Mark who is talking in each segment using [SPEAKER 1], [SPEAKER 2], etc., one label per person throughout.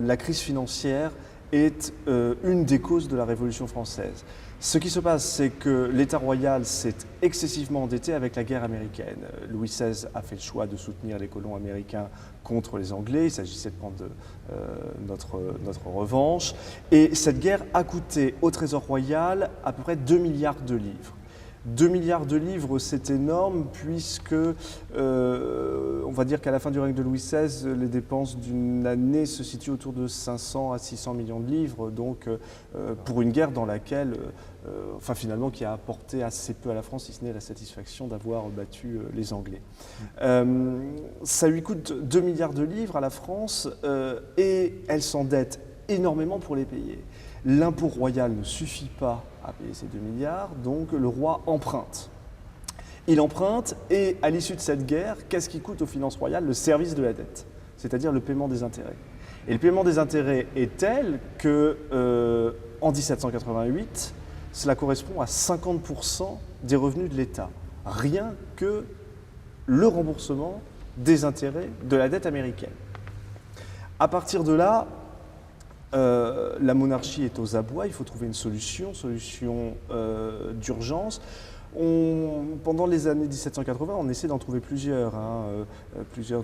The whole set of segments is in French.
[SPEAKER 1] la crise financière est une des causes de la Révolution française. Ce qui se passe, c'est que l'État royal s'est excessivement endetté avec la guerre américaine. Louis XVI a fait le choix de soutenir les colons américains contre les Anglais. Il s'agissait de prendre notre revanche. Et cette guerre a coûté au Trésor royal à peu près 2 milliards de livres. 2 milliards de livres, c'est énorme puisque on va dire qu'à la fin du règne de Louis XVI, les dépenses d'une année se situent autour de 500 à 600 millions de livres, donc pour une guerre dans laquelle, finalement, qui a apporté assez peu à la France, si ce n'est la satisfaction d'avoir battu les Anglais. Ça lui coûte 2 milliards de livres à la France et elle s'endette énormément pour les payer. L'impôt royal ne suffit pas à payer ces 2 milliards, donc le roi emprunte. Il emprunte et à l'issue de cette guerre, qu'est-ce qui coûte aux finances royales? Le service de la dette, c'est-à-dire le paiement des intérêts. Et le paiement des intérêts est tel que, en 1788, cela correspond à 50% des revenus de l'État. Rien que le remboursement des intérêts de la dette américaine. À partir de là, la monarchie est aux abois, il faut trouver une solution d'urgence. Pendant les années 1780, on essaie d'en trouver plusieurs. Plusieurs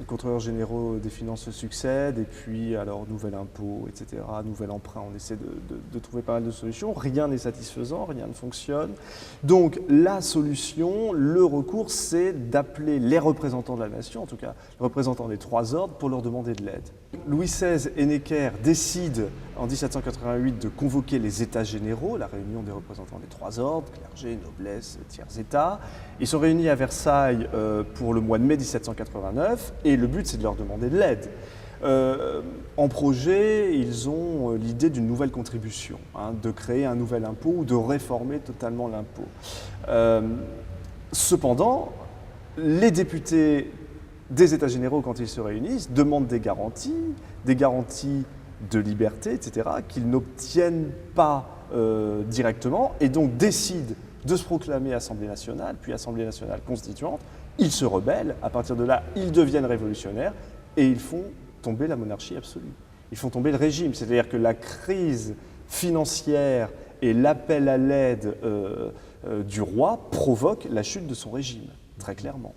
[SPEAKER 1] contrôleurs généraux des finances se succèdent, et puis alors nouvel impôt, etc., nouvel emprunt, on essaie de trouver pas mal de solutions. Rien n'est satisfaisant, rien ne fonctionne. Donc la solution, le recours, c'est d'appeler les représentants de la nation, en tout cas les représentants des 3 ordres, pour leur demander de l'aide. Louis XVI et Necker décident en 1788 de convoquer les États généraux, la réunion des représentants des 3 ordres, clergé, noblesse, tiers États. Ils sont réunis à Versailles pour le mois de mai 1789 et le but c'est de leur demander de l'aide. En projet, ils ont l'idée d'une nouvelle contribution, de créer un nouvel impôt ou de réformer totalement l'impôt. Cependant, les députés des États généraux, quand ils se réunissent, demandent des garanties de liberté, etc., qu'ils n'obtiennent pas directement, et donc décident de se proclamer Assemblée nationale, puis Assemblée nationale constituante. Ils se rebellent, à partir de là, ils deviennent révolutionnaires, et ils font tomber la monarchie absolue. Ils font tomber le régime, c'est-à-dire que la crise financière et l'appel à l'aide du roi provoquent la chute de son régime, très clairement.